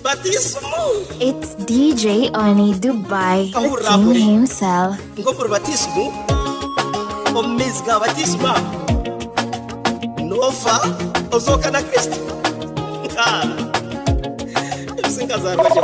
Batismo. It's DJ Oni Dubai, the king himself. Ngo por batismo. O mesga batisma. Nofa, uzoka na Kristo. Singazarwa je.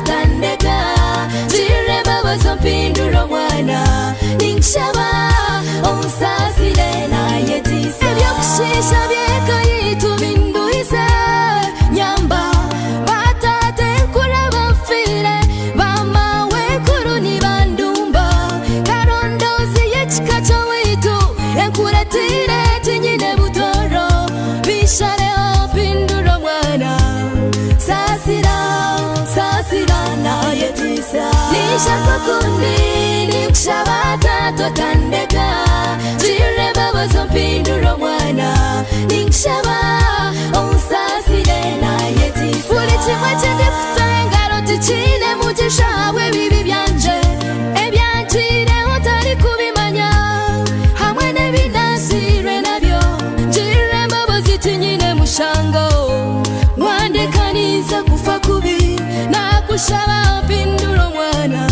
twatandeka jireba bazompindura mwana ninshaba unsasire naye tisa ebyokushisha byekayitu binduhize nyamba batate kureba fire bamawe kuruni bandumba karondozi yechikacho witu enkuratire tinyine butoro bishareho pindura mwana sasira naye tisa nishaka kundi nikushabata twatandeka jireba bazompindura mwana ninshaba unsasire naye tisa buri kimwe cy'indifite engaro tikine mugisha we bibi byanje ebyanjireho utari kubimanya hamwe n'ebinasire nabyo jireba bazitinyine mushango wandekaniza kufa kubi nakushaba pindura mwana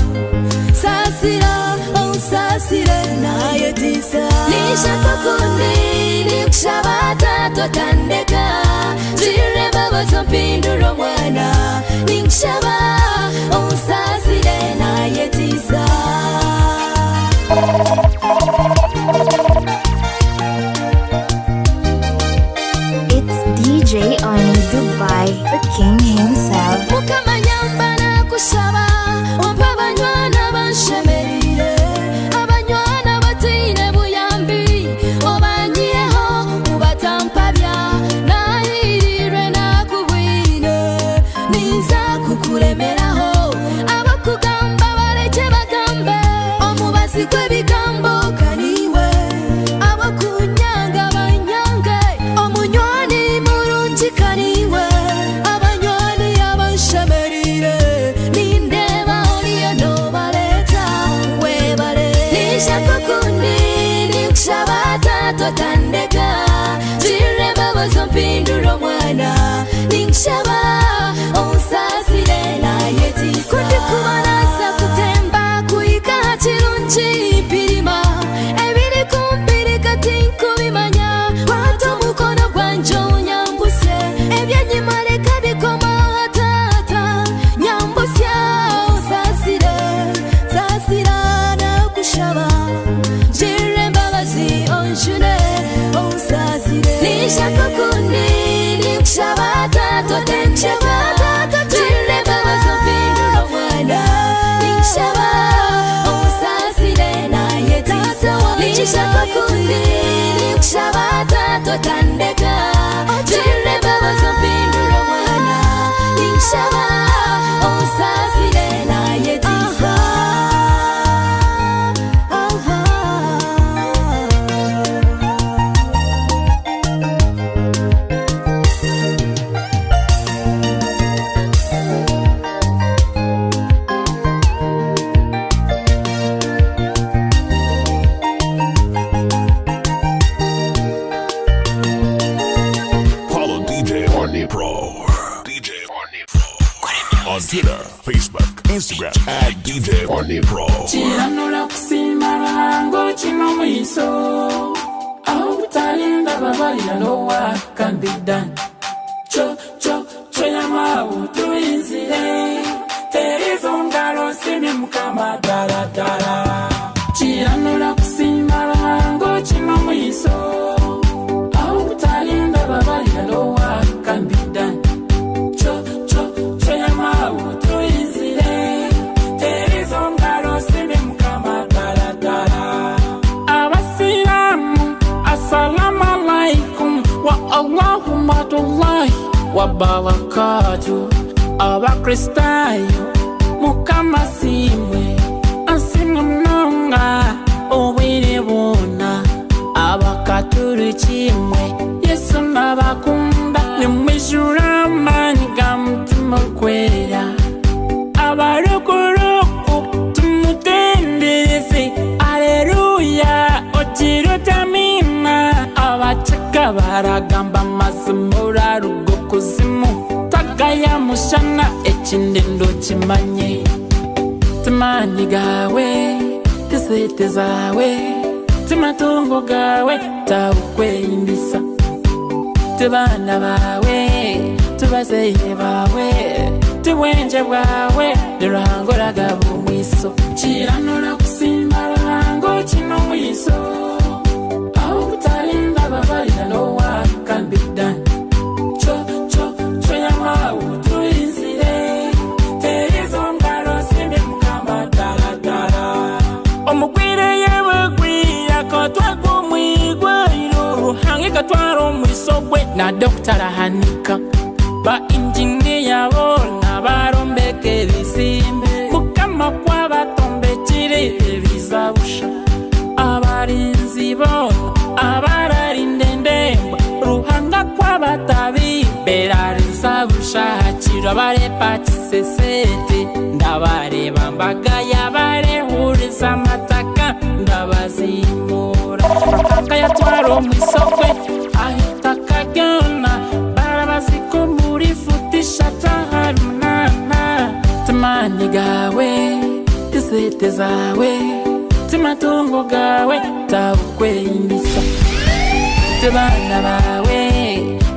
sasire naye tisa nishaka kundi nikushabata twatandeka jireba bazompindura mwana ninshaba unsasire naye tisa It's DJ Arnie Dubai, the king himself. mukamanyamba nakushaba umpa abanywana banshemerire abanywana batine buyambi obanyiyeho ubatampabya nahirire nakubwine niza kukuremeraho abakugamba bareke bagambe omubazi gw'ebigambo kaniwe abakunyanga banyange omunywani murungi kaniwe abanywani abanshemerire nindeba oliyo nobaleta webale nishaka kundi nikushabata twatandeka jireba bazompindura mwana ninshaba unsasire naye tisa kundi kubanaza kutemba kuyiga kirungi mpirima ebiri kumpirika tinkubimanya kwata mukono gwanje unyambuse ebyanyimareka bikoma hatata nyambusya sasira nakushaba jiremba bazi onjune unsasire nishaka kundi nikushabata twatandeka jireba bazompindura mwana ninshaba unsasire naye tisa nishaka kundi nikushabata twatandeka jireba bazompindura mwana ninshaba unsasire naye tisa Follow DJ Arnie Pro. DJ Arnie Pro. On Twitter, Facebook, Instagram at DJ Arnie Pro. Chiranura kusimba rango chino mwiso aho butarinda babarira no what can be done cho yama utuinzire terizo ngaro simi mukama dara chiranura kusimba rango chino mwiso aho butarinda babarira no what can be done cho yama utuinzire terizo ngaro simi mukama dara abasiramu assalamu alaikum wa allahumatullahi wa barakatuh abakristayo mukama simwe asimwe mnonga obwire bwona abakatulukimwe yesu nabakunda nimwijura amani ga mutima gwera abarukuruku tumutendereze aleluya otirutamina abacaka baragamba mazimura rugo kuzimu tagaya mushana ekindendo kimanye timani gawe tisete zawe timatungo gawe tabukweyindisa tibana bawe tubazeye bawe tiwenje bwawe ruhango ragabo mwiso kiranura kusimba ruhango kino mwiso aho utarinda babarira no one can be done cho yama utuizire terizo ngaro simbe mukamba dara omugwire yewe gwiya ko twagumwigwa ruhange katwaro mwiso gwe na Dr. Hanika ba engineer bona barombeke bisimbe mukama kwa batombekire bizabusha abarinzi bona abararindende ruhanga kwa batabi berarizabusha hakira bare patisesete ndabareba mbaga yabare huriza mataka ndabazimura kaya twaro mwisokwe ahita kagana barabasiko muri futisha taharunana tamani gawe tisete zawe timatungo gawe tabukwe imbisa tibana bawe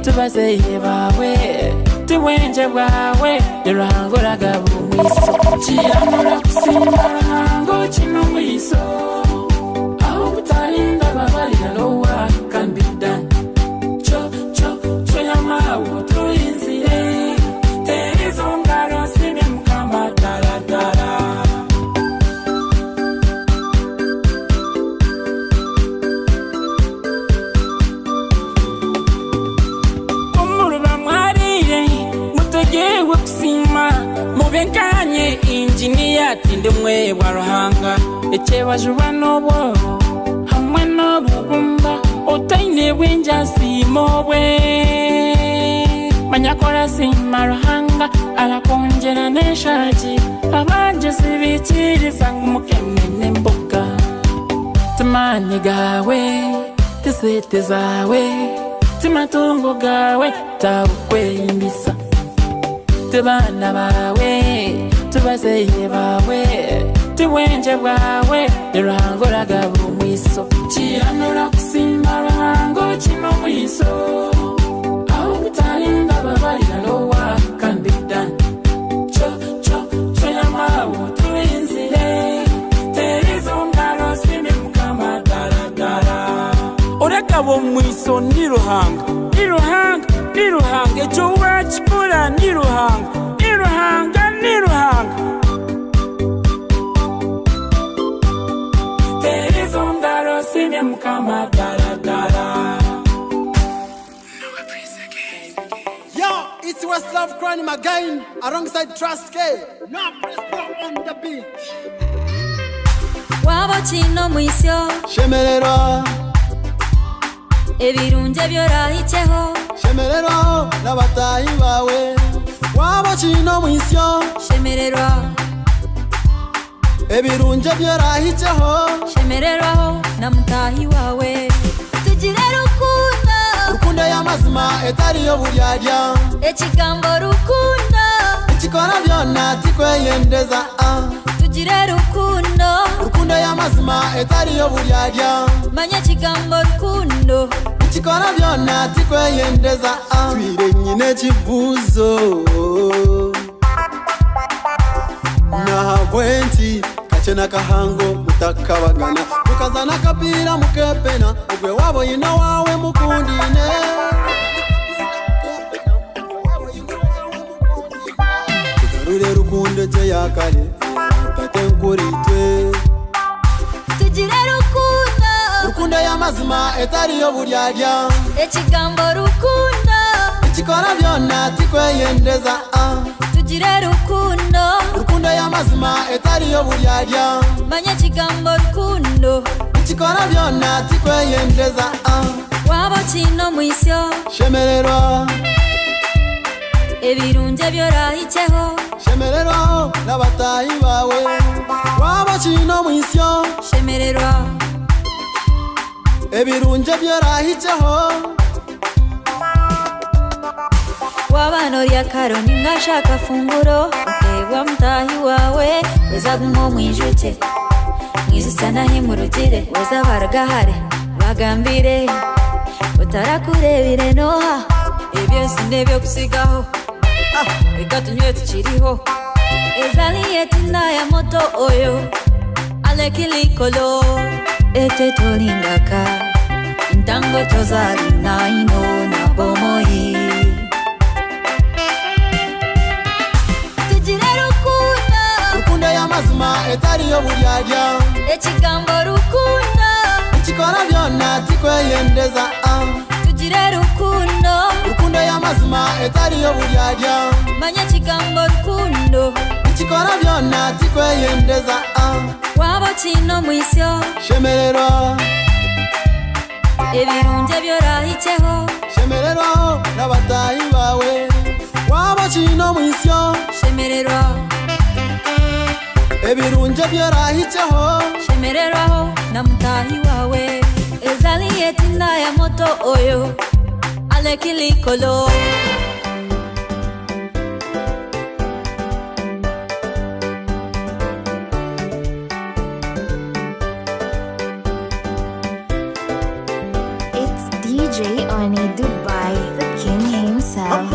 tubazeye bawe tiwenje bwawe ruhango ragabo mwiso kiranura kusimba ruhango kino mwiso aho utarinda babarira no one can be done cho yama utuizire terizo ngaro simbe mukamba dara mutegewe kusima mubenkanye engineer tindemwe waruhanga echebajuba nobo hamwe nobugumba otaine bwenja simobwe manyakora sima ruhanga alakonjera neshaji abanje sibikiriza ngumukemene mboga tamani gawe tisete zawe timatungo gawe tabukwe imbisa tibana bawe tubazeye bawe tiwenje bwawe ruhango ragabo mwiso kiranura kusimba ruhango kino mwiso aho utarinda babarira no one can be done cho yama utuizire terizo ngaro simbe mukama dara orakabo mwiso ni ruhanga ejo wachikura ni ruhanga terizo ngaro simbe mukama dara Yo, it's Westlove Crime again, alongside Trust K. Now press play on the beat. waba kino mwisyo Shemererwa, ebirunje byorahiceho shemererwa n'abatahi bawe. Waba kino mwisyo, shemererwa ebirunje byorahiceho. shemererwaho na mutahi wawe tugire Rukundo y'amazima etariyo buryarya, ekigambo rukundo ikikora byona tikweyendeza. tugire rukundo y'amazima etariyo buryarya, manya ekigambo rukundo ikikora byona tikweyendeza. Twire nyine kibuzo nahabwenti kachena kahango mutakabagana mukazana kapira mukepena ugwe wabo yina wawe mukundine tugarure rukundo je yakale tatenkuritwe tugire rukundo y'amazima etariyo buryarya, ekigambo rukundo ikikora byona tikweyendeza. tugire rukundo y'amazima etariyo buryarya, manya ekigambo rukundo ikikora byona tikweyendeza. waba kino mwisyo Shemererwa, ebirunje byorahiceho shemererwa n'abatahi bawe. Waba kino mwisyo, shemererwa ebirunje byorahiceho. wabano lya karoni ngashaka funguro utegwa mutahi wawe weza gumo mwijute mwijisana himurugire weza baragahare bagambire utarakurebire noha ebyo sinde byo kusigaho Reka tunywe tukiriho ezaliye tina ya moto oyo alekilikolo ete tolingaka ntango tozali naino na bomoi tugire rukundo ya mazima etariyo buryarya ekigambo rukundo ikikora byonna tikweyendeza tugire rukundo ya mazima etariyo buryarya manya kigambo rukundo ikikora byonna tikweyendeza waba kino mwisyo shemererwa ebirunje byorahikeho shemererwa n'abatayi bawe waba kino mwisyo shemererwa ebirunje byorahikeho shemererwaho na mutahi wawe ezaliye tina ya moto oyo alekilikolo It's DJ Oni Dubai, the king himself.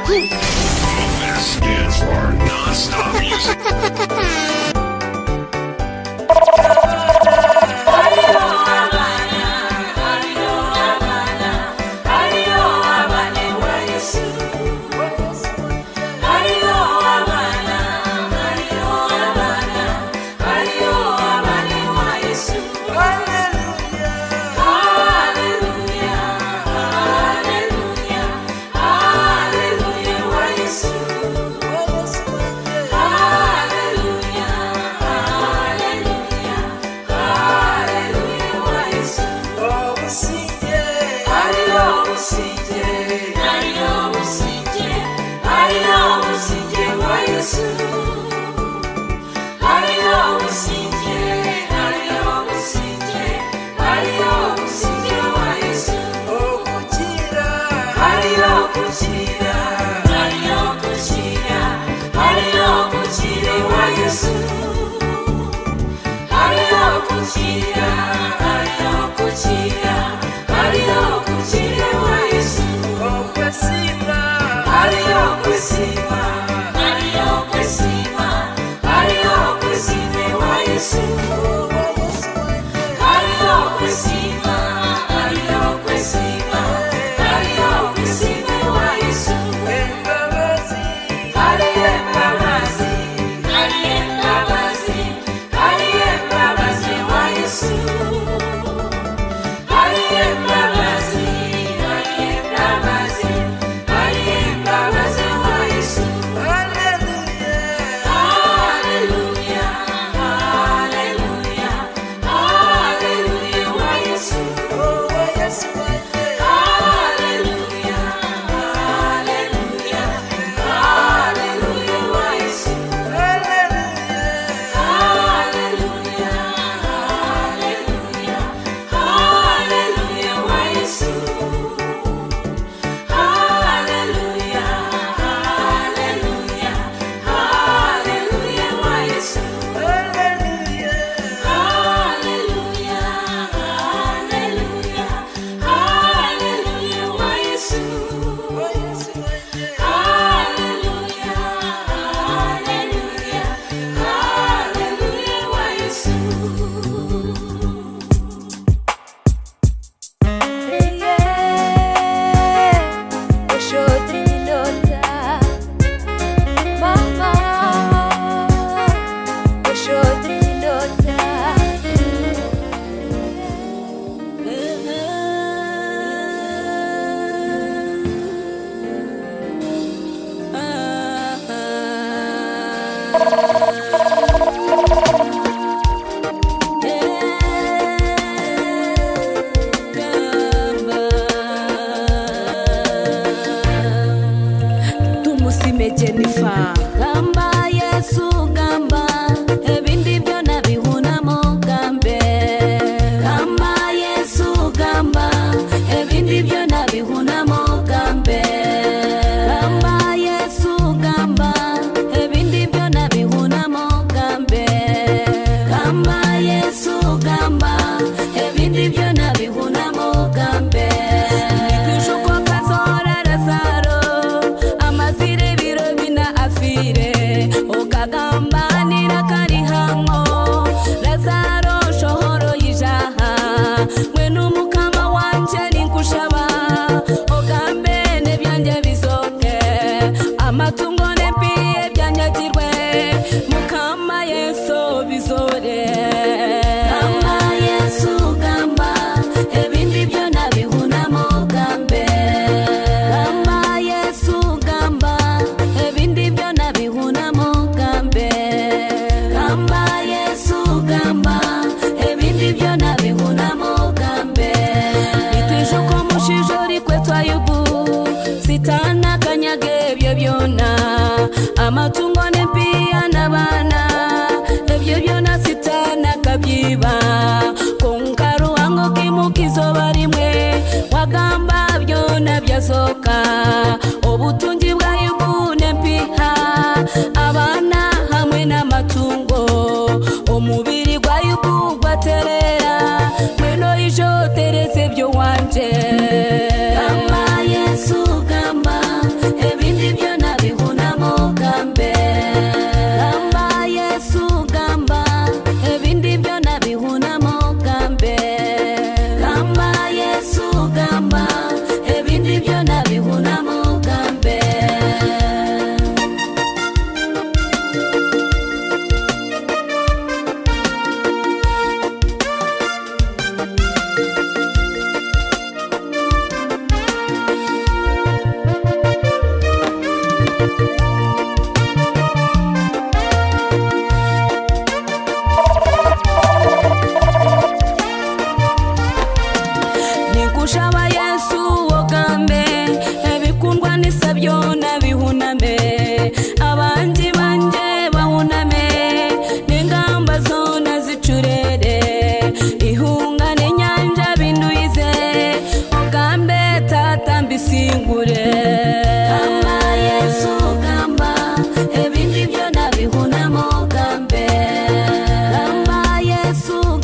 This is our non-stop music. Hallelujah.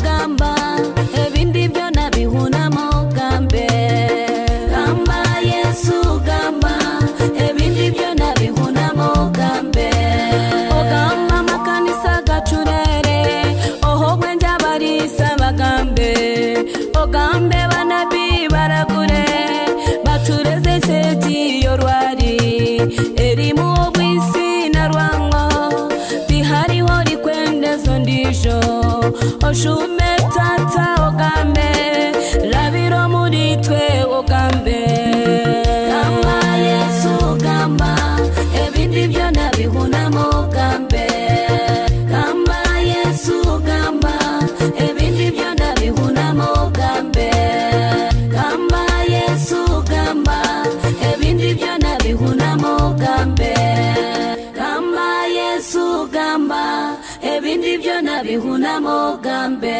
Gamba iyo rwari erimu obwisi na rwango bihariho rikwendezo ndijo oshume tata ogambe rabiro muri twe ogambe kama Yesu gamba ebindi byo nabihunamo ogambe kama Yesu gamba ebindi byo nabihunamo ogambe kama Yesu gamba ebindi byo nabihunamo ogambe kama Yesu gamba ebindi byo nabihunamo ogambe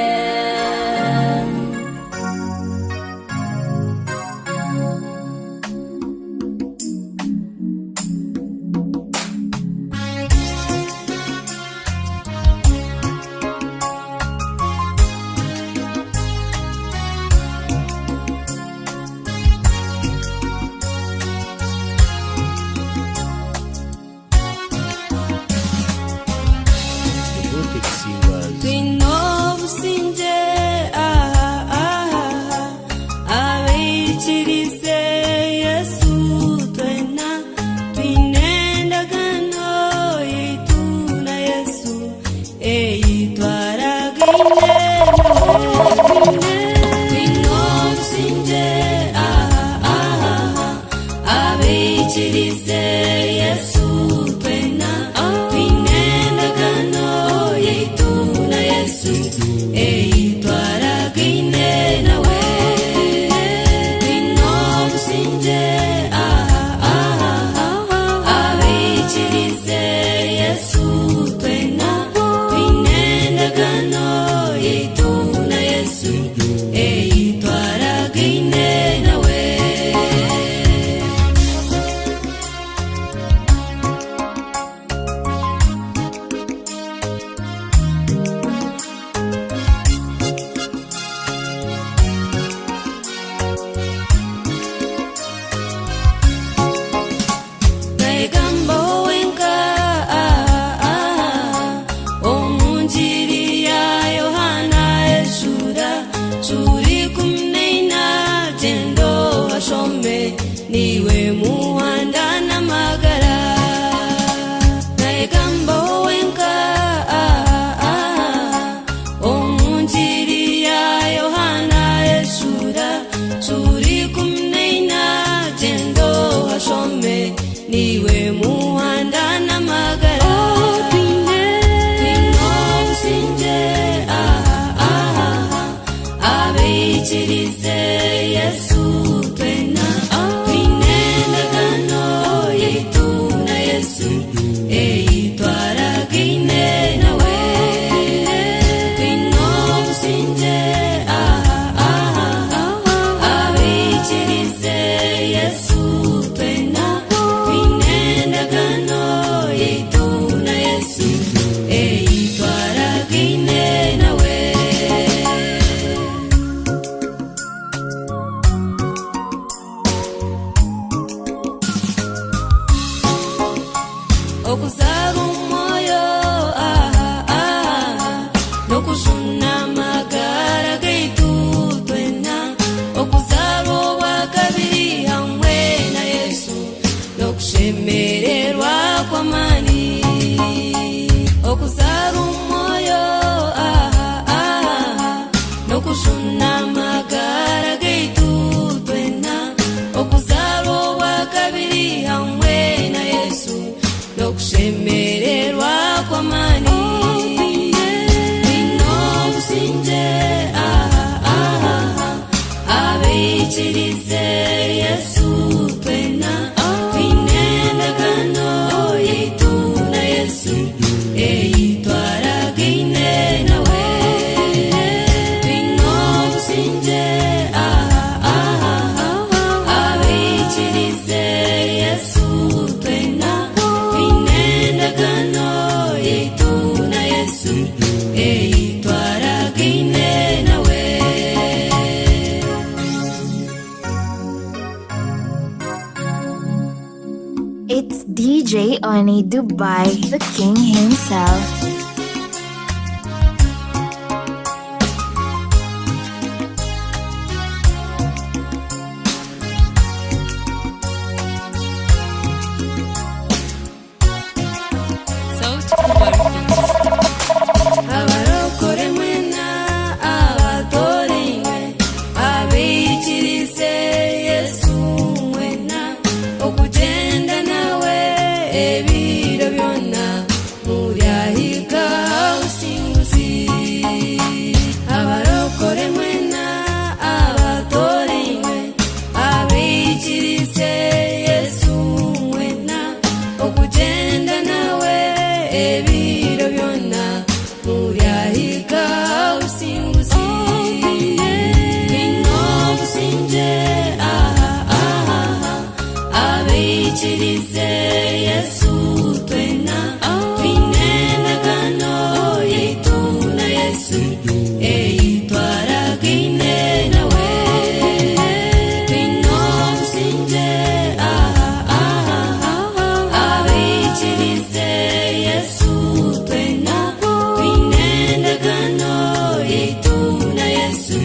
It's DJ Oni Dubai, the king himself. abikirize Yesu twena twinendagano yitu na Yesu eyitwaragine nawe twino musinje abikirize Yesu twena twinendagano yitu na Yesu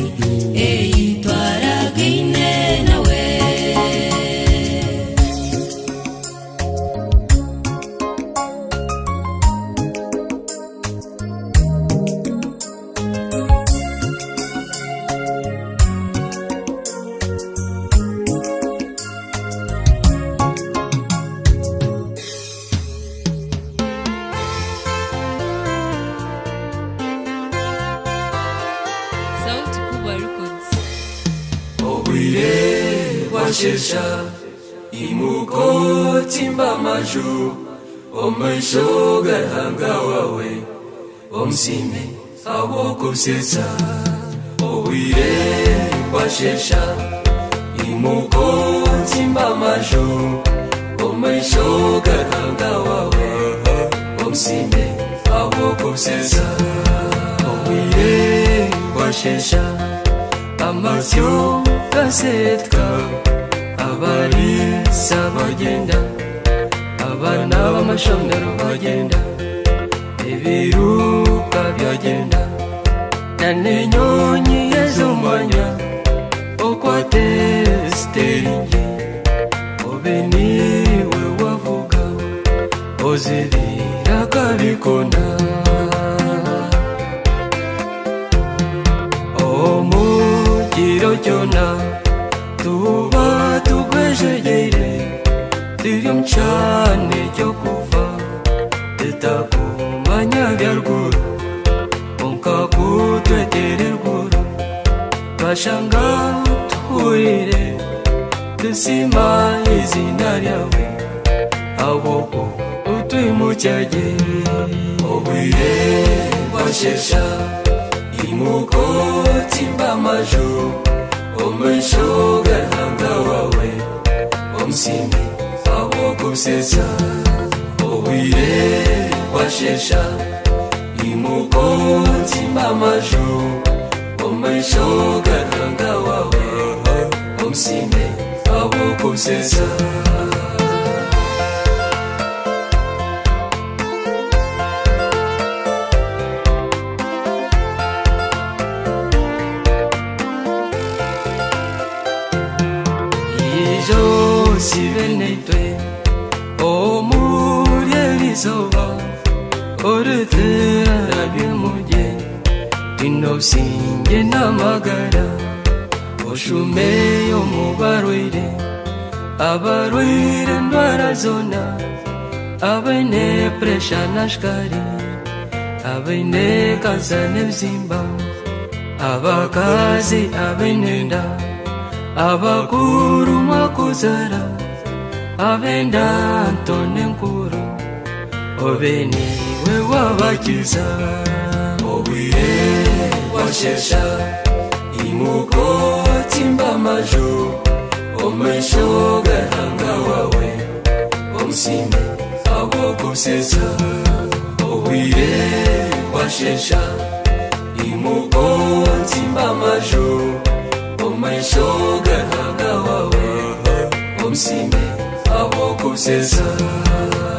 eyitwaragine nawe. Sauti Kubwa Records. Obwire bwashesha imuko timba maju omaisho gahanga wawe omusime abokusesa. Obwire bwashesha imuko timba maju omaisho gahanga wawe omusime abokusesa. Obwire bwashesha amasyo gasetka abalisa bagenda abana b'amashomero bagenda ebiruka byagenda nanenyonyi ez'omwanya okwate steringi obeniwe wavuga ozibira kabikona omukiro kyona tuba tugwejegeire turi mu cyane cyo kuva tutakumanya bya ruguru onka kutwegera ruguru twashanga tuhurire dusima izina ryawe ahubwo utwimucyage. Obwire bwashesha imuko timba maju omaisho gahanga wawe omusime abokusesa. Obwire bwashesha imuko timba maju omaisho gahanga wawe omusime abokusesa. Sivenetwe omurielizoba orutera by'umujye tinosinge n'amagara oshumeyo mu barwire abarwire ndwara zona abaine presha na shkari abaine kansa n'ebisimba abakazi abaine nda abakuru mwakuzara abenda ntone nkuru obeniwe wabakiza. Obwire bwashesha imuko timba maju omaisho gahanga wawe omusime abokusesa. Obwire bwashesha imuko timba maju omaisho gahanga wawe omusime abokusesa.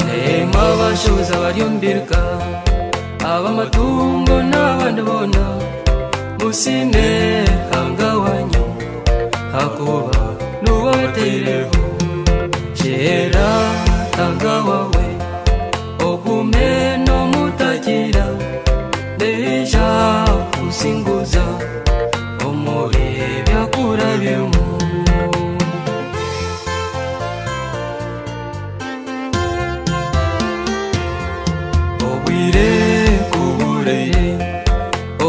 Nema abashoza baryumbirika abamatungo n'abandi bona musime hanga wanyu hakuba n'uwabateireho kera hanga wawe ogume no mutagira deja kusinguza omuri byakurabyemu. Obwire kubureye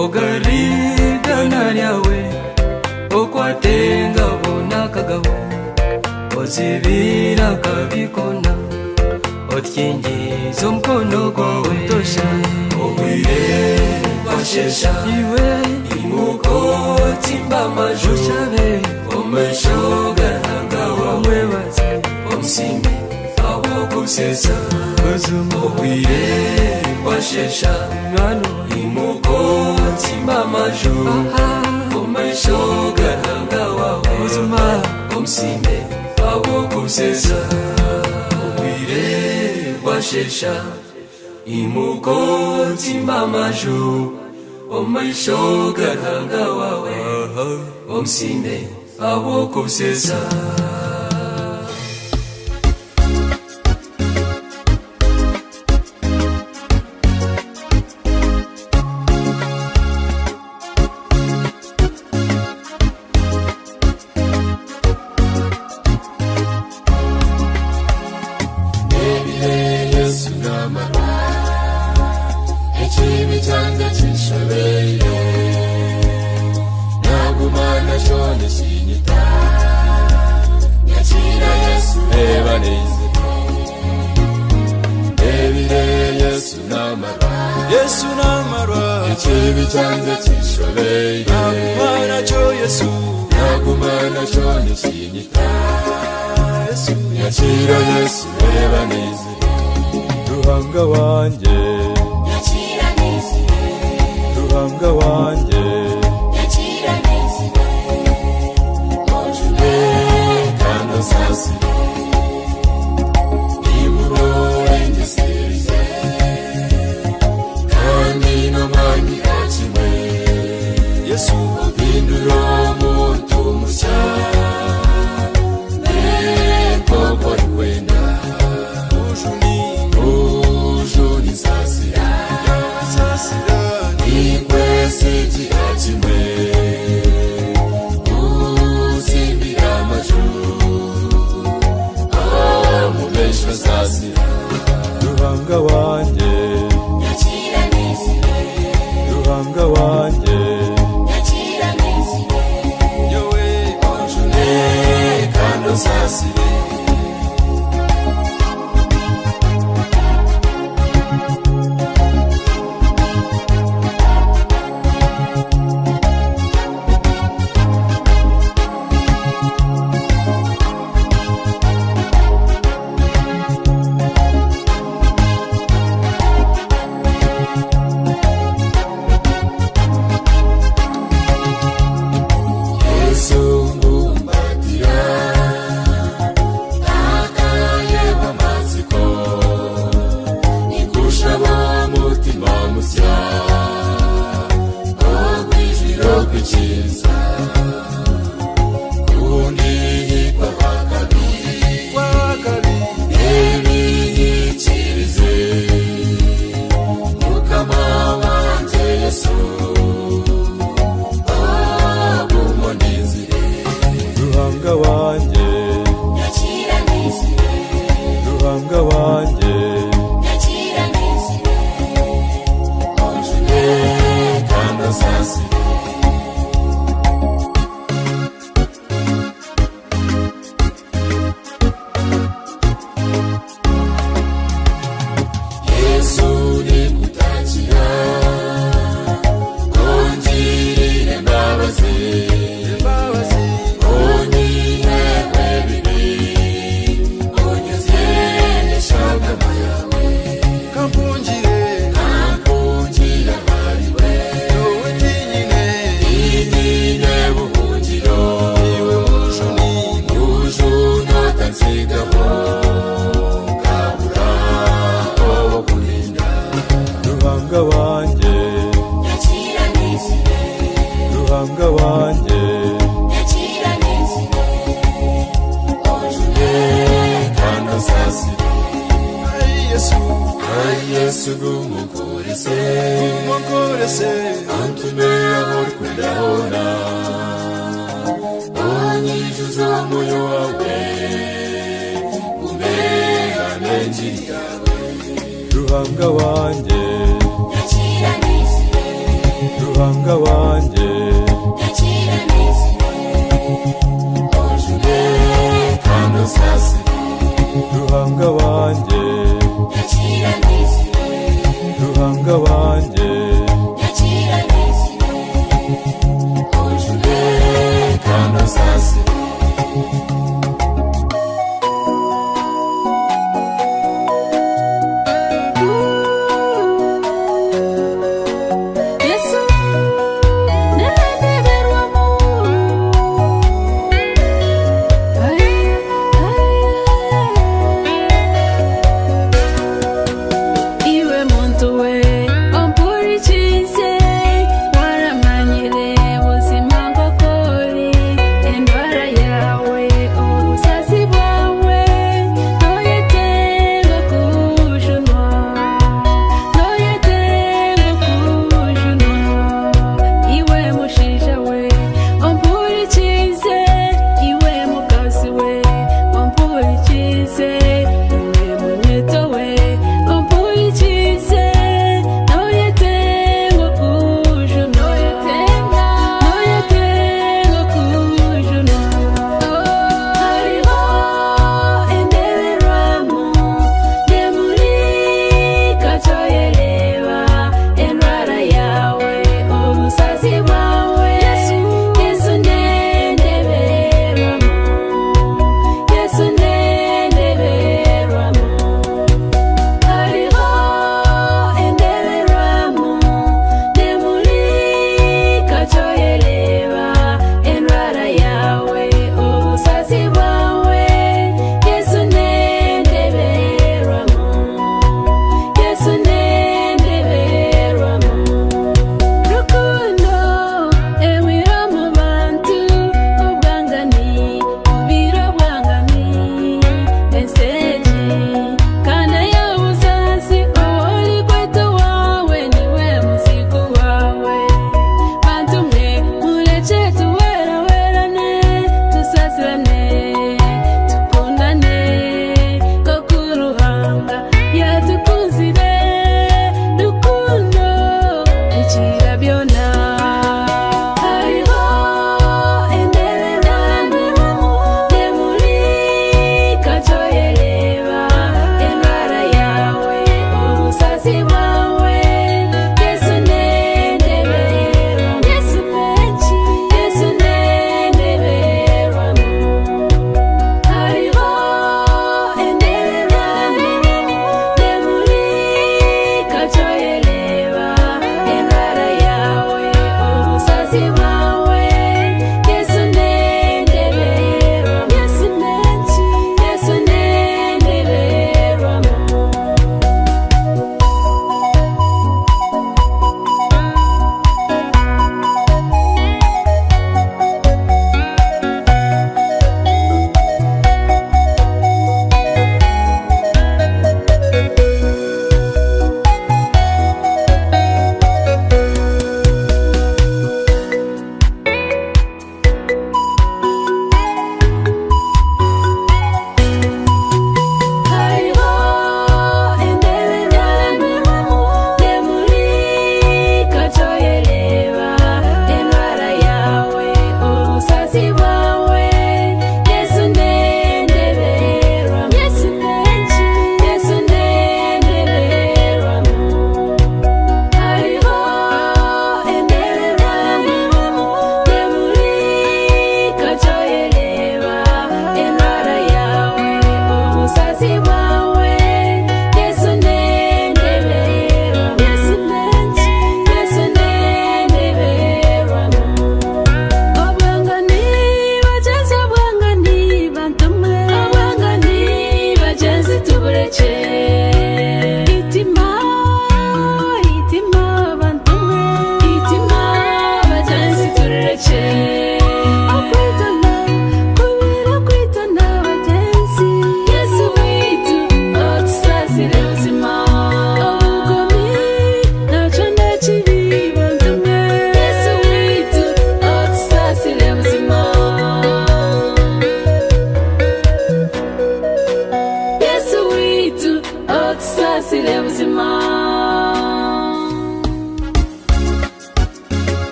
ogarigana ryawe okwatenga bona kagabo ozibira kabikona otkingiza omukono gwawe tosha. Obwire bwashesha iwe imuko timba maju omaisho gahanga wawe omusime awogusesa obwire bwashesha imuko nsimba amajuru omaisho gahanga wawe omusime awogusesa obwire bwashesha imuko nsimba amajuru omaisho gahanga wawe omusime awogusesa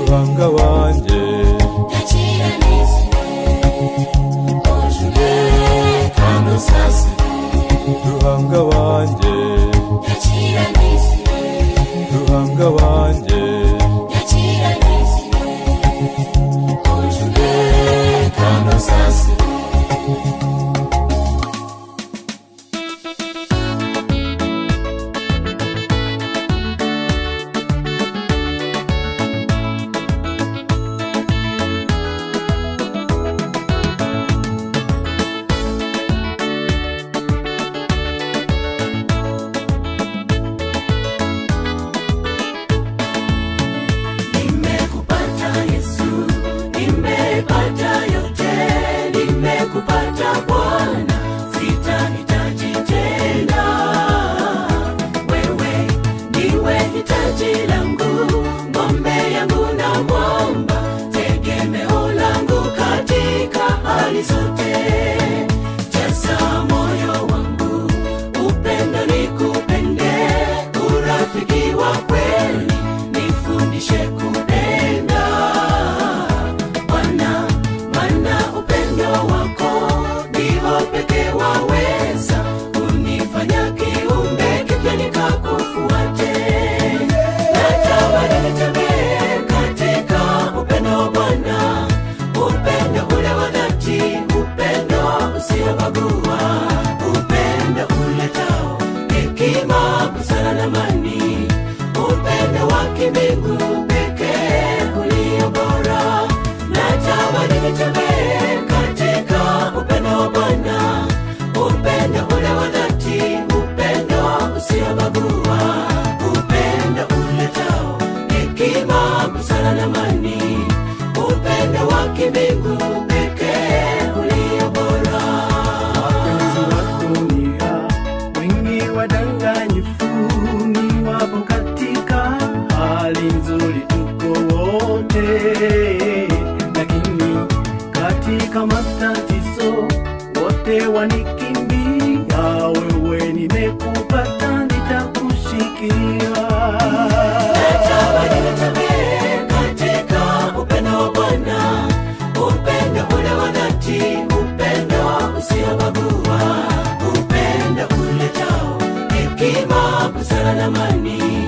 Ruhanga wanje usiobagua, upendo uletao hekima, busara na amani, upendo wa kimbingu pekee ulio bora. Natamani nitembee katika upendo wa Bwana, upendo ule wa dhati, upendo usiobagua, upendo uletao hekima, busara na amani, upendo wa kimbingu pekee ulio bora. Wapenzi wa dunia wengi wadanganyifu, ni wapo katika hali nzuri tuko wote, lakini katika matatizo wote wanikimbia. Wewe nimekupata, nitakushikia. Katika upendo wa Bwana, upendo ule wa dhati, upendo usiobagua, upendo uletao hekima, busara na amani,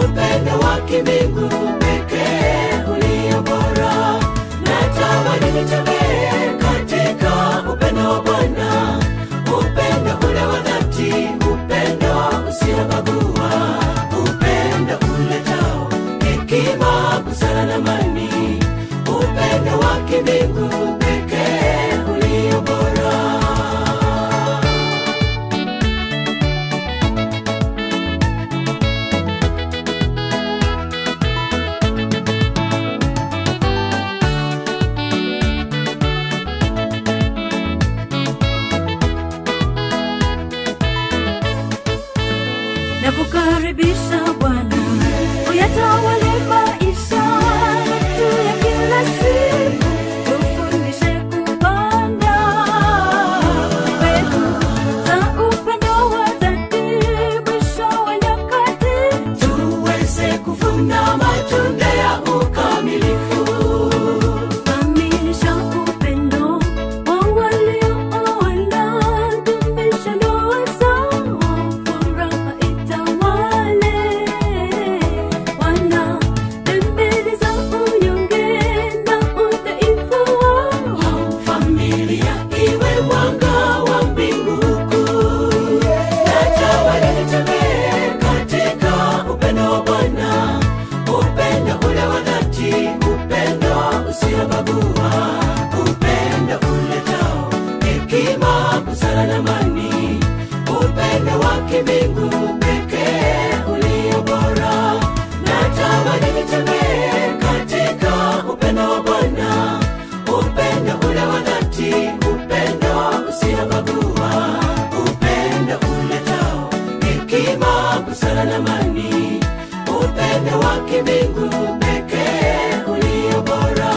upendo wa kimbingu pekee ulio bora. Natamani nitembee katika upendo wa Bwana, upendo ule wa dhati, upendo usiobagua, upendo uletao hekima, busara na amani, upendo wa kimbingu pekee ulio bora. Nakukaribisha Bwana, uyatawale maisha yetu ya kila siku, tufundishe kupanda mbegu za upendo wa dhati, mwisho wa nyakati tuweze kuvuna matunda ya ukamilifu. kamilisha upendo wa waliooana, dumisha ndoa zao, furaha itawale. Wana tembeleza unyonge na udhaifu wao, Familia iwe mwanga wa mbingu kuu. Natamani nitembee katika upendo wa Bwana, upendo ule wa dhati, upendo usiobagua, upendo uletao hekima, busara na amani, upendo wa kimbingu pekee ulio bora. Natamani nitembee katika upendo wa Bwana, upendo ule wa dhati, upendo usiobagua, upendo uletao hekima, busara na amani, upendo wa kimbingu pekee ulio bora.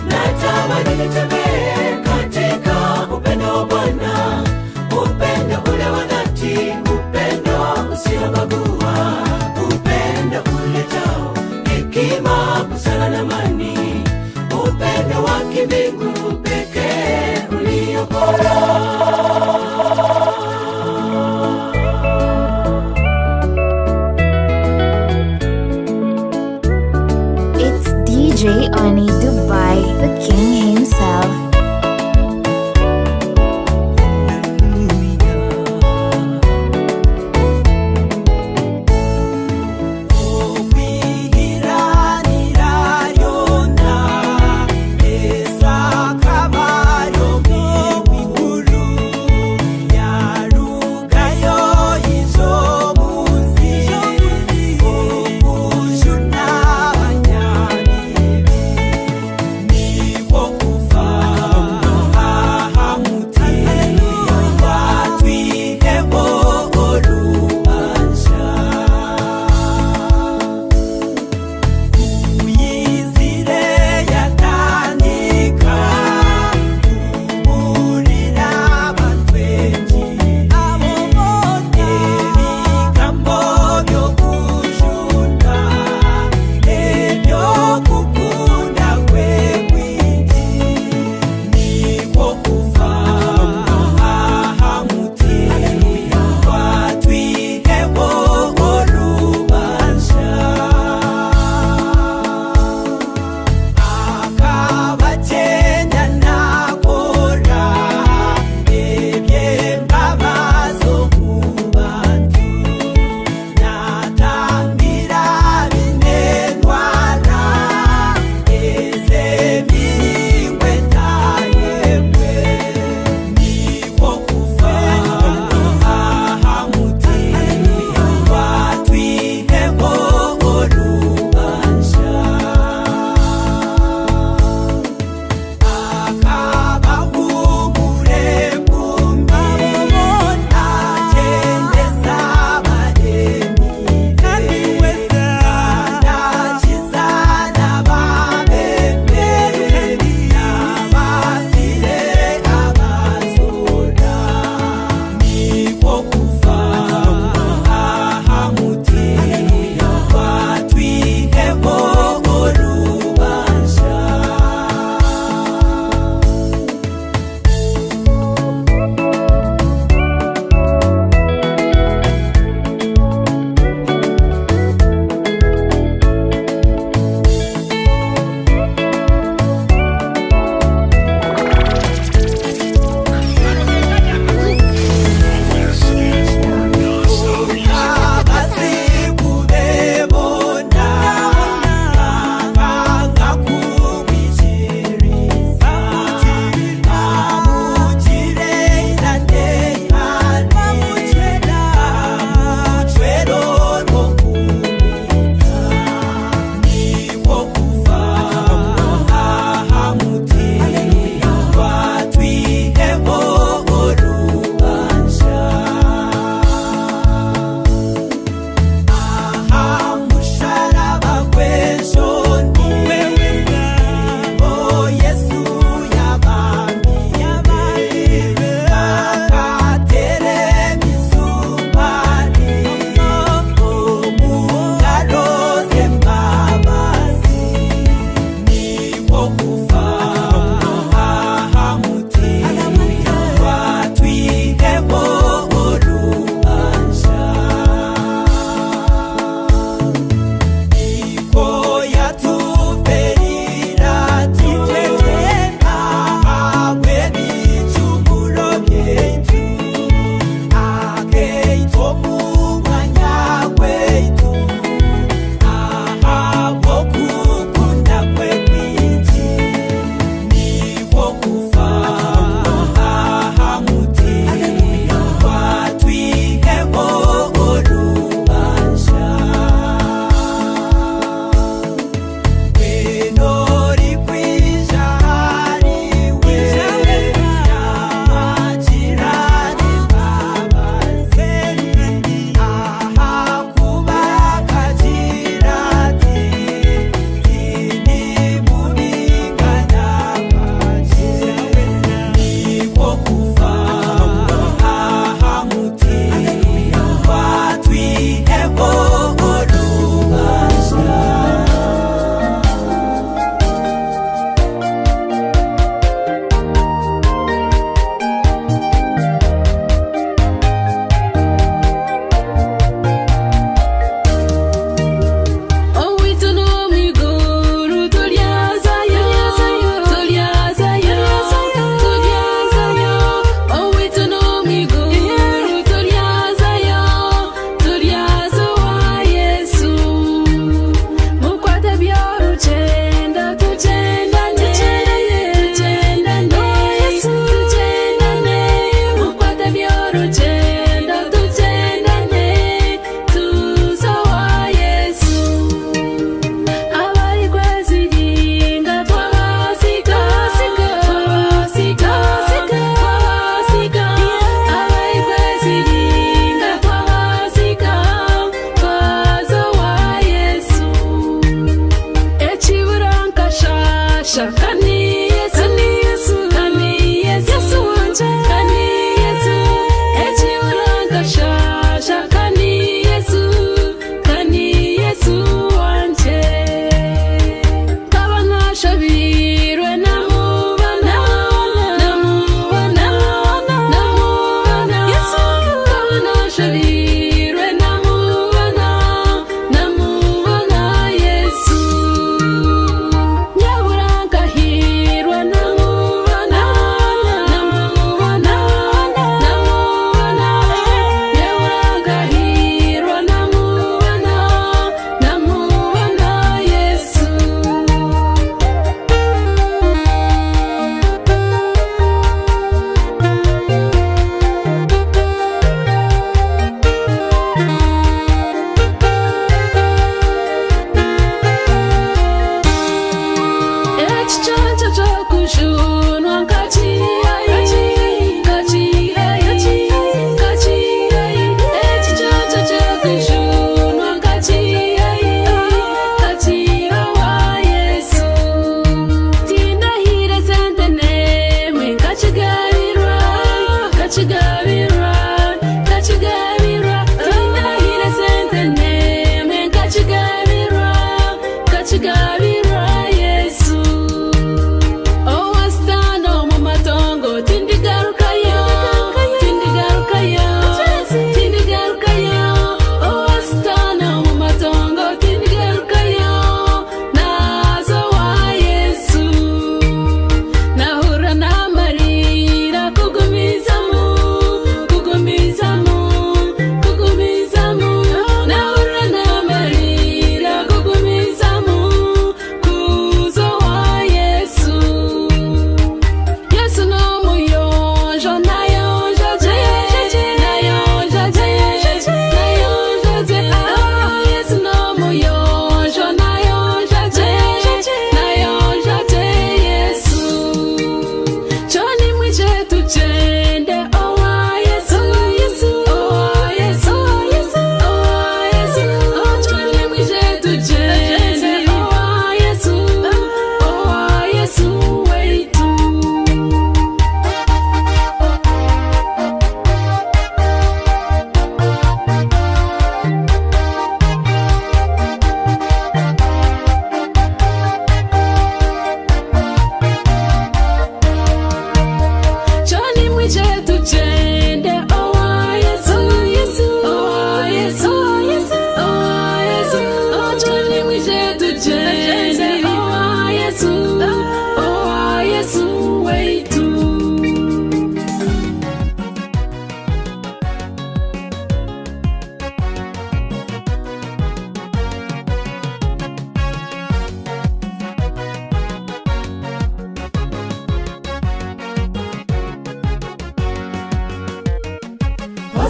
Natamani nitembee katika upendo wa Bwana, upendo ule wa dhati, upendo usiobagua, upendo uletao hekima, busara na amani, upendo wa kimbingu pekee ulio bora. It's DJ Oni Dubai, the king himself. Ubigira nirayona, esa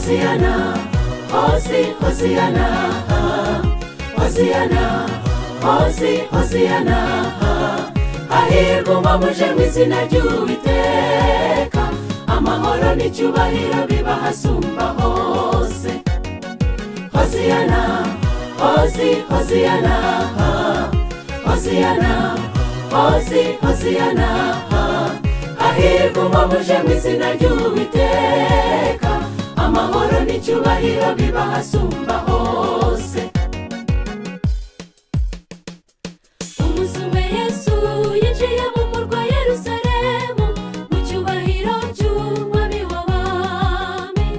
Hosiana, Hosiana, Hosiana, Hosiana. Hahirwa umwamuje mu izina ry'Uwiteka, amahoro n'icyubahiro biba hasumba hose. Hosiana, Hosiana, Hosiana, Hosiana. Hahirwa umwamuje mu izina ry'Uwiteka, amahoro n'icyubahiro biba hasumba hose. Umuzume Yesu yinjiye mu murwa Yerusalemu, mu cyubahiro cy'umwami w'abami.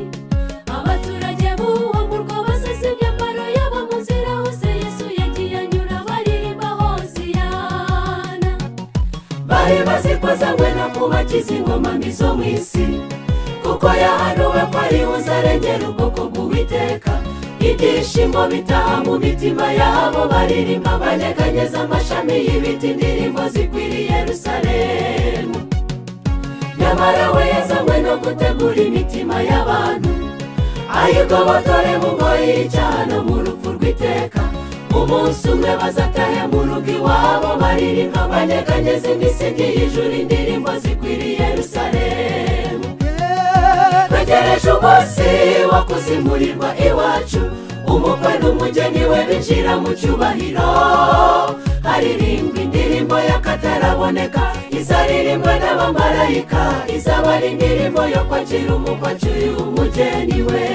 Abaturage b'uwo murwa basasa imyambaro yabo mu nzira hose Yesu yagiye anyura baririmba Hosiyana. Bari bazi ko azanywe no kubakiza ingoma mbi zo mu isi, kuko yahanuwe ko ari uzarengera ubwoko bw'Uwiteka. Ibyishimo bitaha mu mitima yabo, baririmba banyeganyeza amashami y'ibiti, indirimbo zikwiriye Yerusalemu. Nyamara we yazanywe no gutegura imitima y'abantu, ayigobotore mu ngoyi y'icyaha no mu rupfu rw'iteka. Umunsi umwe bazatahe mu rugo iwabo, baririmba banyeganyeza imisingi y'ijuru, indirimbo zikwiriye Yerusalemu. Twegereje umunsi wo kuzimurirwa iwacu, umukwe n'umugeni we binjira mu cyubahiro. Haririmbwa indirimbo y'akataraboneka, izaririmbwa n'abamarayika, izaba ari indirimbo yo kwakira umukwe acyuye umugeni we.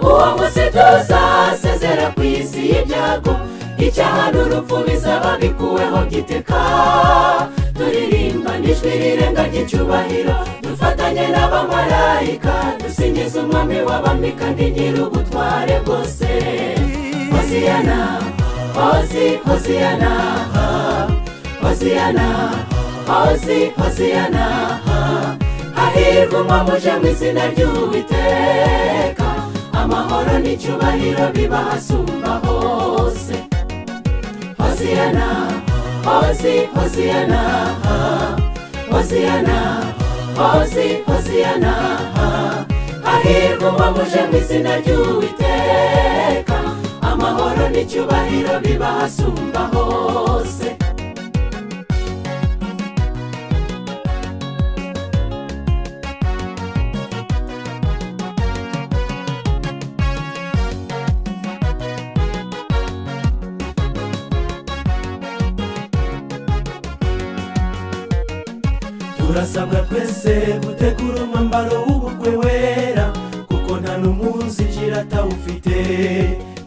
Uwo munsi tuzasezera ku isi y'ibyago, icyaha n'urupfu bizaba bikuweho by'iteka. Turirimba n'ijwi rirenga ry'icyubahiro, dufatanye n'abamarayika, dusingiza umwami w'abami kandi nyir'ubutware bwose. Hosiana, Hosiana, Hosiana, Hosiana. Hahirwa umwamuje mu izina ry'Uwiteka, amahoro n'icyubahiro biba hasumba hose. Hosiana, Hosiana, Hosiana, Hosiana. Hahirwa umwamuje mu izina ry'Uwiteka, amahoro n'icyubahiro biba hasumba hose. Turasabwa twese gutegura umwambaro w'ubukwe wera, kuko nta n'umunsi ujira atawufite.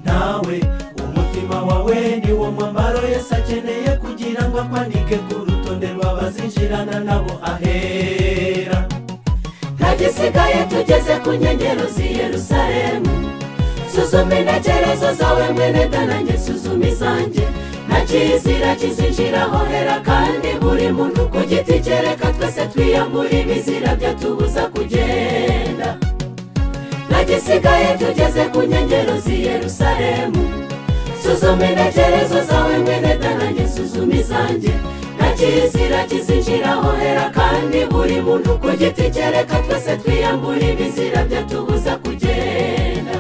Nawe umutima wawe ni wo mwambaro Yesu akeneye, kugira ngo akwandike ku rutonde rw'abazinjirana nabo ahera. Ntagisigaye tugeze ku nkengero z'i Yerusalemu, suzuma intekerezo zawe mwene dananjye suzuma izanjye. Nta kizira kizinjiraho hera, kandi buri muntu ku giti cye reka twese twiyambura ibizira byatubuza kugenda. Ntagisigaye tugeze ku nkengero z'i Yerusalemu, suzuma intekerezo zawe mwene dananjye suzuma izanjye. Nta kizira kizinjiraho hera, kandi buri muntu ku giti cye reka twese twiyambura ibizira byatubuza kugenda.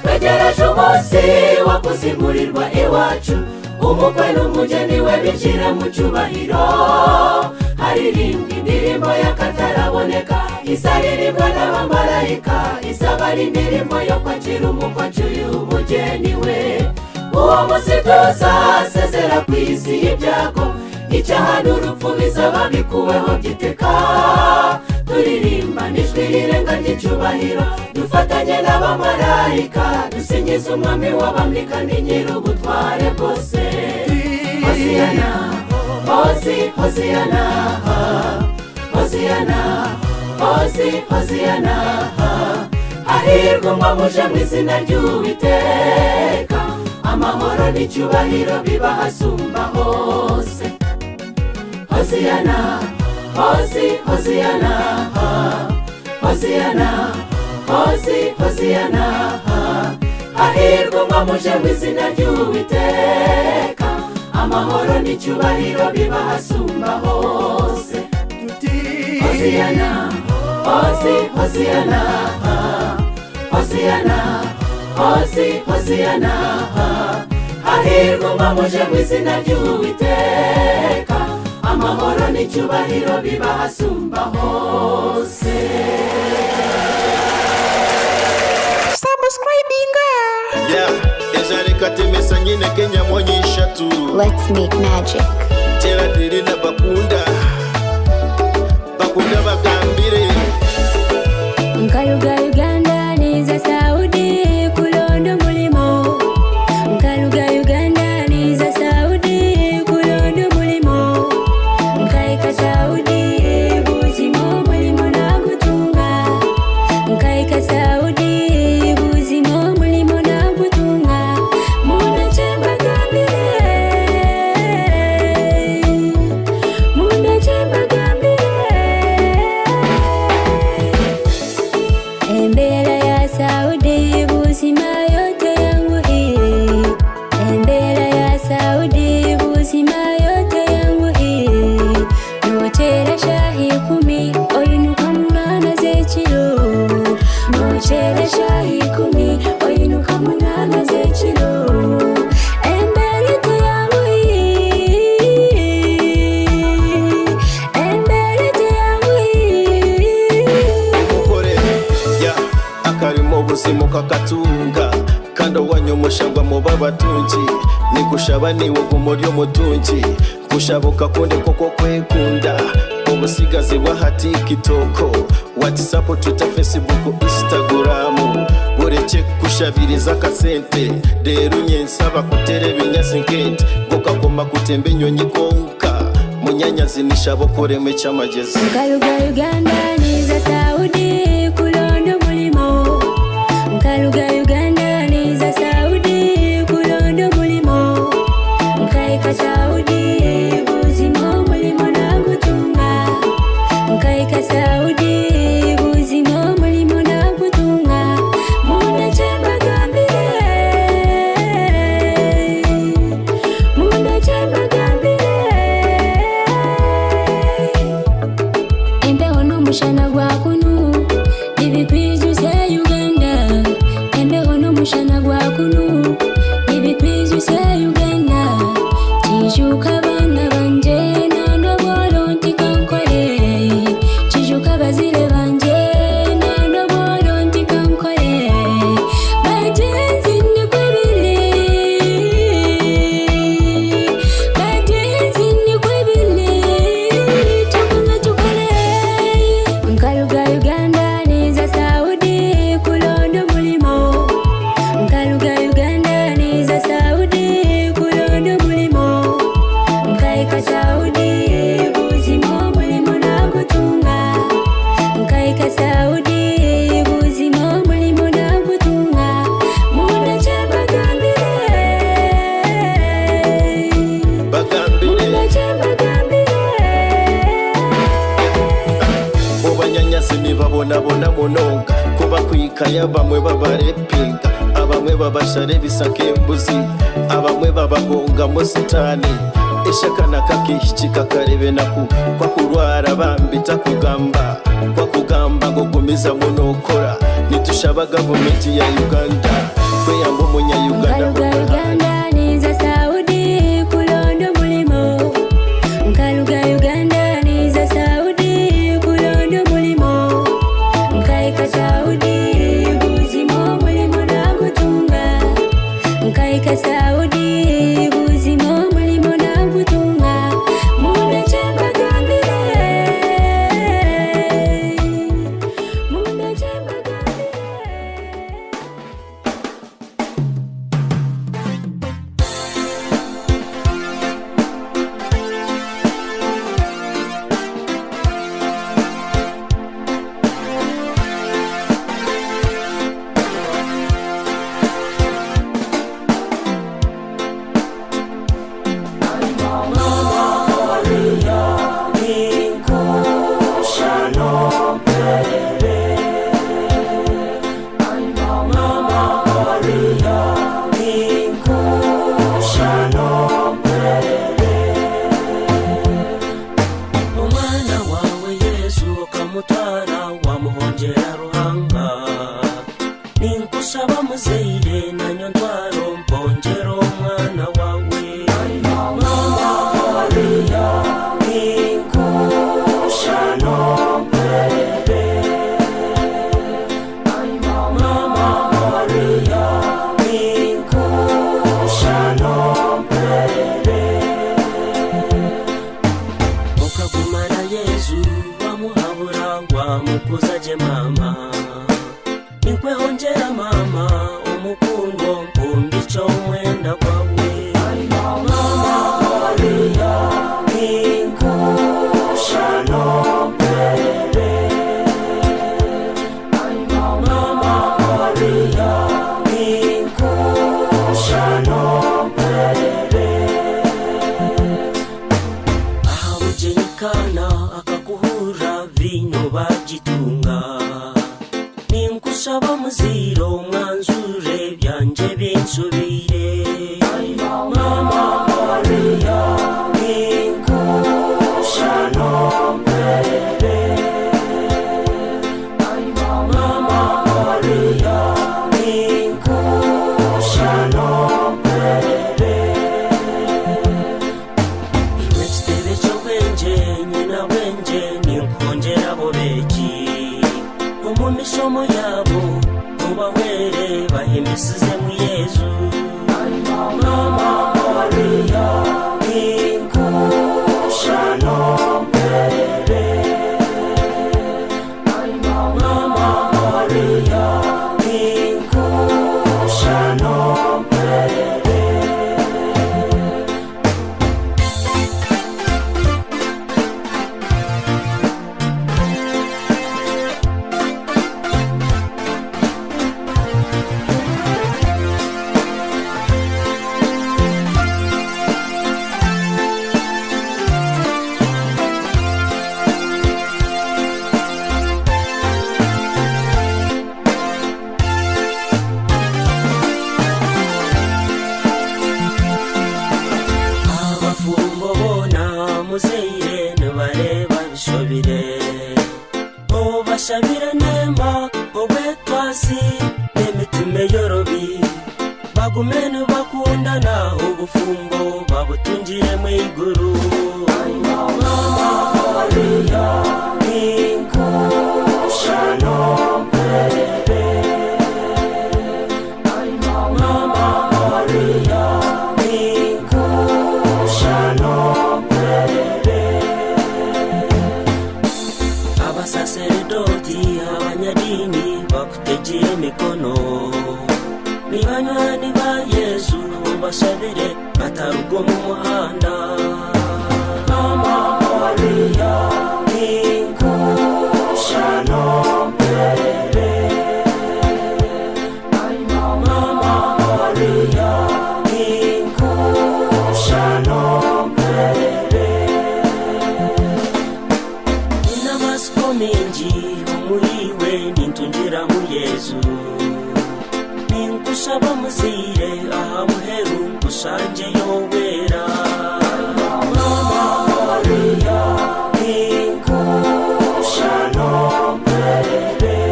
Twegereje umunsi wo kuzimurirwa iwacu, umukwe n'umugeni we binjira mu cyubahiro. Haririmbwa indirimbo y'akataraboneka, izaririmbwa n'abamarayika, izaba ari indirimbo yo kwakira umukwe acyuye umugeni we. Uwo munsi tuzasezera ku isi y'ibyago, icyaha n'urupfu bizaba bikuweho by'iteka. Turirimba n'ijwi rirenga ry'icyubahiro, dufatanye n'abamarayika, dusingiza umwami w'abami kandi nyir'ubutware bwose. Hosiana, Hosiana, Hosiana, Hosiana. Hahirwa umwamuje mu izina ry'Uwiteka, amahoro n'icyubahiro biba hasumba hose. Hosiana, Hosiana, Hosiana, Hosiana. Hahirwa umwamuje mu izina ry'Uwiteka, amahoro n'icyubahiro biba hasumba hose. Hosiana, Hosiana, Hoziyana, Hoziyana, hahirwa umwamuje mu izina ry'Uwiteka, amahoro n'icyubahiro biba hasumba hose. Let's make magic. Nkaluga Uganda niza Saudi kulondo mulimo. Nkaluga Uganda niza Saudi kulondo mulimo. Nkaika Saudi buzimo mulimo na gutunga. Nkaika Saudi buzimo mulimo na gutunga. Muna chemba gambire, muna chemba gambire. Embela ya Saudi buzima yote yangu hii. Embela ya Saudi buzima yote yangu hii. Nochera shahi 10 oyinuka munana z'ekiro. Nochera shahi 10 oyinuka munana z'ekiro. Embela yangu hii. Embela yangu hii. Akarimo buzima kakatunga kando wanyomoshangwa mu babatunji nikushaba niwe gumuryo mutunji kushabuka kunde koko kwekunda ubusigazi bwa TikTok, WhatsApp, Twitter, Facebook, Instagram bureke kushabiriza kasente rero nyensaba kutereba inyasenkete gokagoma kutembe nyonyi konka munyanyazi nishabokore mu cyamagezi. Nkaluga Uganda niza Saudi kulondo mulimo. Nkaluga Uganda niza Saudi kulondo mulimo. Nkaika Saudi buzimo mulimo na gutunga. Nkaika Saudi buzimo mulimo na gutunga. Muna chemba gambire, muna chemba gambire. Embeho n'umushana gwa kunu ibikwijuze Uganda. Embeho n'umushana gwa kunu ibikwijuze Uganda. Kijuka abana banje nandobolo ntikankore. Kijuka abazire banje nandobolo ntikankore. Bagenzi nikwebili, bagenzi nikwebili. Tukunga tukole. Nkaluga Uganda niza Saudi kulondo mulimo. Nkaluga Uganda niza Saudi kulondo mulimo. Nkaika Saudi buzimo mulimo na gutunga. Nkaika Saudi buzimo mulimo na gutunga. Muna chemba gambire, muna chemba gambire. Ubanyanyasi nibabonabona munonga kuba kwikaya bamwe babarepinga abamwe babashare bisake embuzi abamwe babahunga musitani ishakana kakihikika karebe naku kwa kurwara bambita kugamba ngo gumiza munokora nitushaba government ya Uganda kweyamba umunya-Uganda. Nkaluga Uganda niza Saudi kulondo mulimo. Nkaluga Uganda niza Saudi kulondo mulimo. Nkaika Saudi buzimo mulimo na gutunga. Nkaika Saudi buzimo mulimo na gutunga. Muna chemba gambire, muna chemba gambire. wangwa mukuzaje mama Ninkwe hongera mama umukungo mpundicho mwenda kwawe Mama Maria Ninkushano mbere Mama Maria Ninkushano mbere Ahabujenikana akakuhura vino bajitunga Ninkusaba muziro mwanzure byanje binsubire Mama Maria Ninkushano mbere Mama Maria Ninkushano mbere Iwechitebe chokwenje nyina wenje ninkongera bobeji Umumishomo yabo mubawere bahimisize mu Yesu Mama Maria Ninkushano mbere Mama Maria Ninkushano mbere Muzeire nubareba bishobire Obashabira nema obetwasi Nemitume yorobi Bagumene bakundana ubufumbo Babutungire mu iguru Mama Maria Ninkushano mbere Mama Maria Ninkushano Abasaseredoti abanyadini bakutegeye mikono Nibanywani ba Yesu bashabire batarugo mu muhanda Mama Maria Ninkushano mbere Mama Maria Ninkushano mbere Minji umuriwe nintungira mu Yesu Ninkusaba muzire ahamuheru kusanje yowera Mama Maria Ninkushano mbere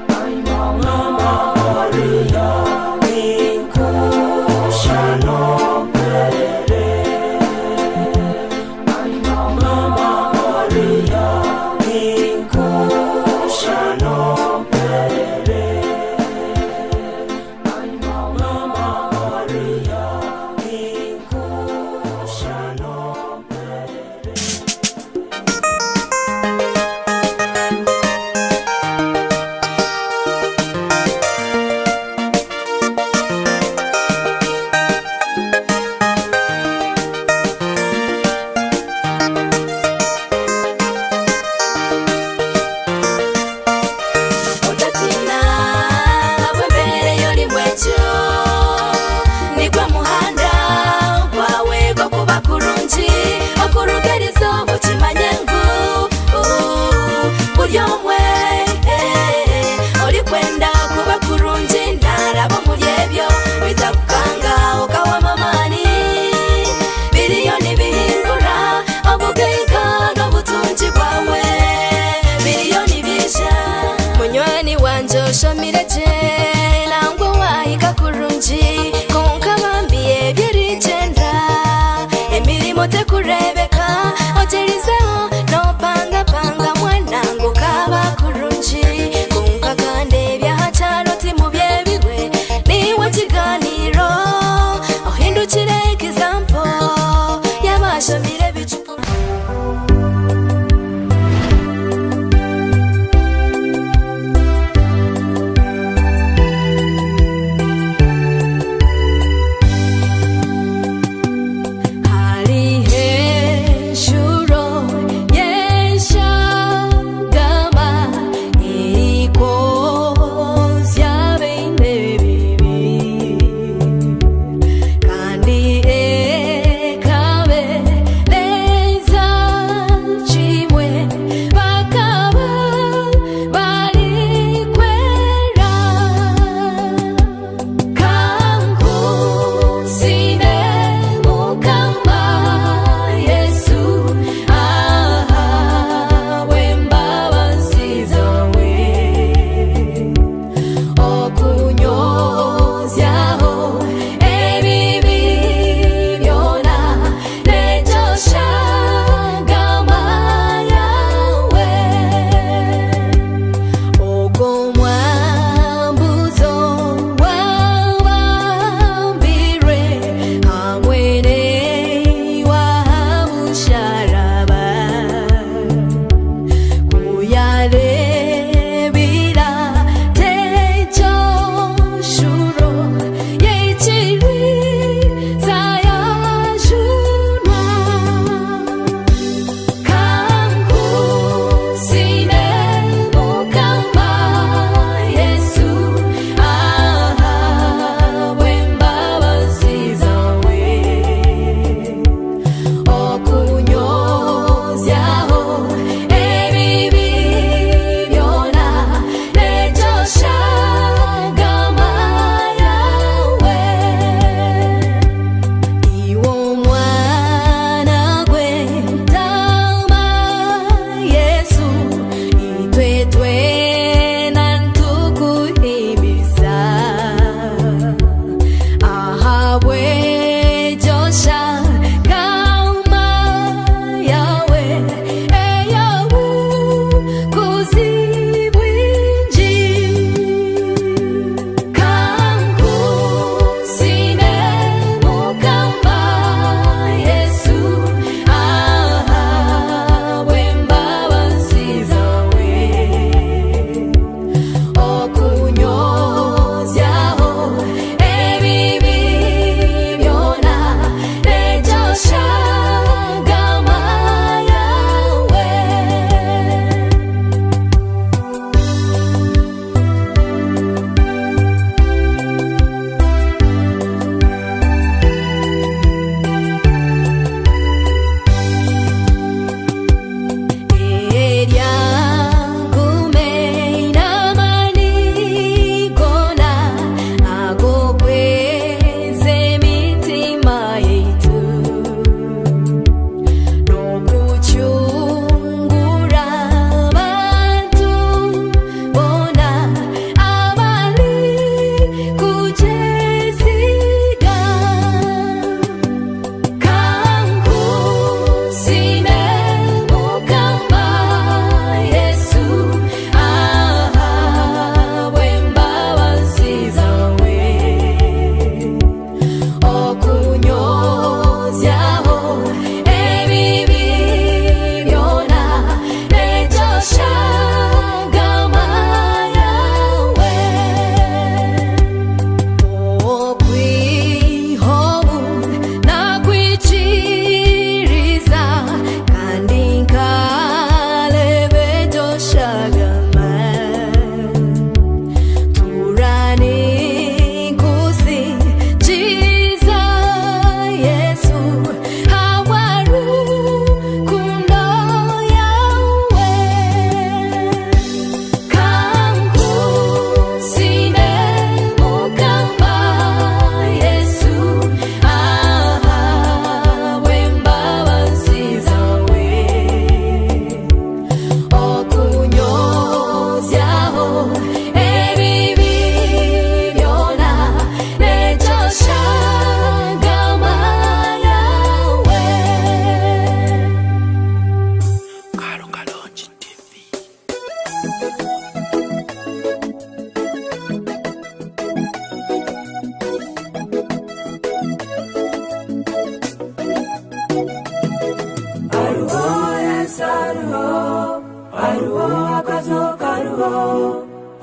Mama Maria Ninkushano mbere Mama Maria Ninkushano mbere Mama Maria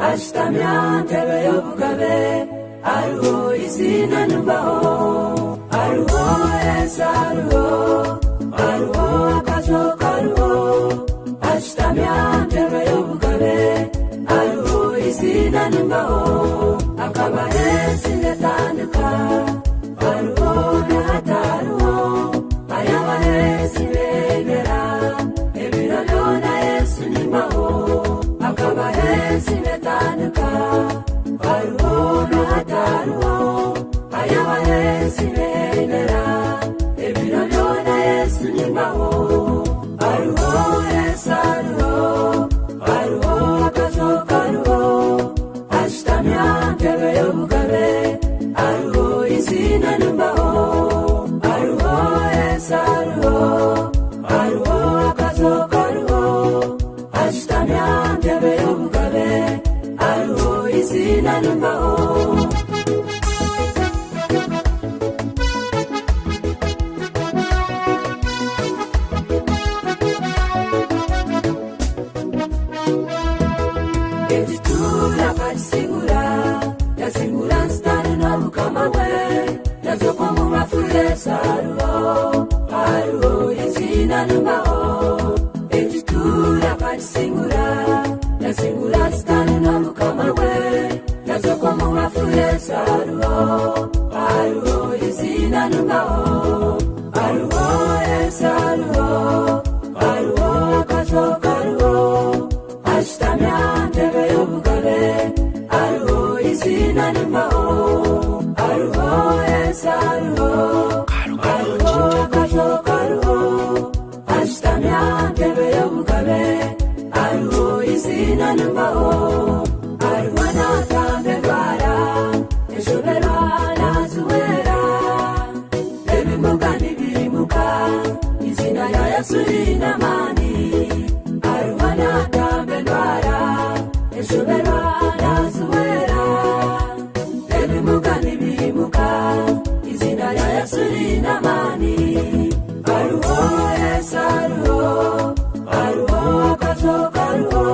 ashitamya ntebe y'obugabe ariho izina numbaho ariho Yesu ariho akazo kariho ashitamya ntebe y'obugabe ariho izina numbaho akaba Yesu netandika ariho n'atariho ayaba Yesu bemera ebiralo na Yesu nimbaho akaba Yesu netandika ariho n'atariho ayaba Yesu bemera ebiralo na Yesu nimbaho ariho Yesu ariho akazo kariho ashitamya ntebe y'obugabe ariho izina numbaho ariho Yesu ariho akazo kariho ashitamya ntebe y'obugabe ariho izina numbaho Ejitura kajisigura yasigura stani na mukama we yazokwa mu mafu Yesu ariho izina numbaho Ejitura kajisigura yasigura stani na mukama we yazokwa mu mafu Yesu ariho izina numbaho ariho Yesu ariho akazo kariho ashitamya ntebe y'obugabe ariho izina numbaho ariho Yesu ariho akazo kariho ashitamya ntebe y'obugabe ariho izina numbaho ariho n'atambe ndwara eshobera nazuwera ebimuga n'ibimuka izina ya Yesu linamani ariho n'atambe ndwara eshobera nazuwera ebimuga n'ibimuka izina ya Yesu linamani ariho Yesu ariho akazo kariho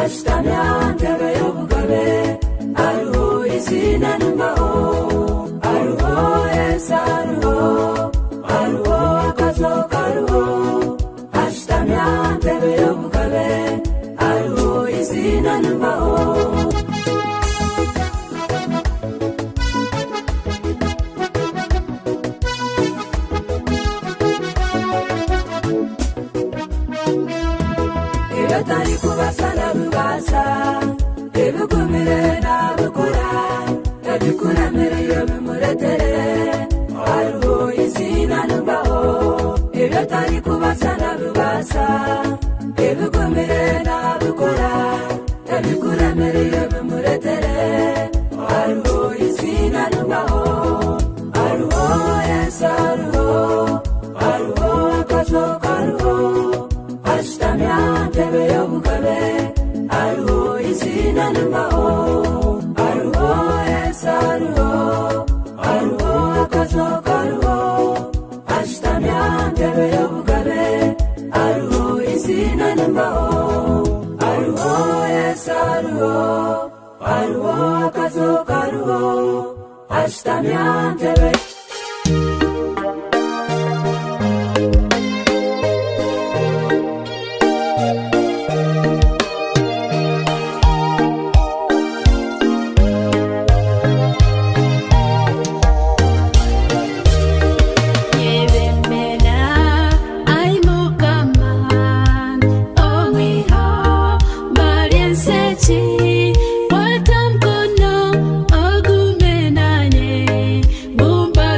ashitamya ntebe y'obugabe ariho izina numbaho ariho Yesu ariho akazo kariho ashitamya ntebe y'obugabe ariho izina numbaho Ebatari kubasa na bubasa ebigumire n'abukura ebikuramire iyo bimuretere ariho izina numbaho ebatari kubasa na bubasa ebigumire n'abukura ebikuramire iyo bimuretere ariho izina numbaho ariho Yesu ariho akazo kariho ashitamya ntebe y'obugabe ariho izina numbaho ariho Yesu ariho akazo kariho ashitamya ntebe y'obugabe ariho izina numbaho ariho Yesu ariho akazo kariho ashitamya ntebe Watamkono ogumenanye Mumba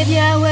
byawe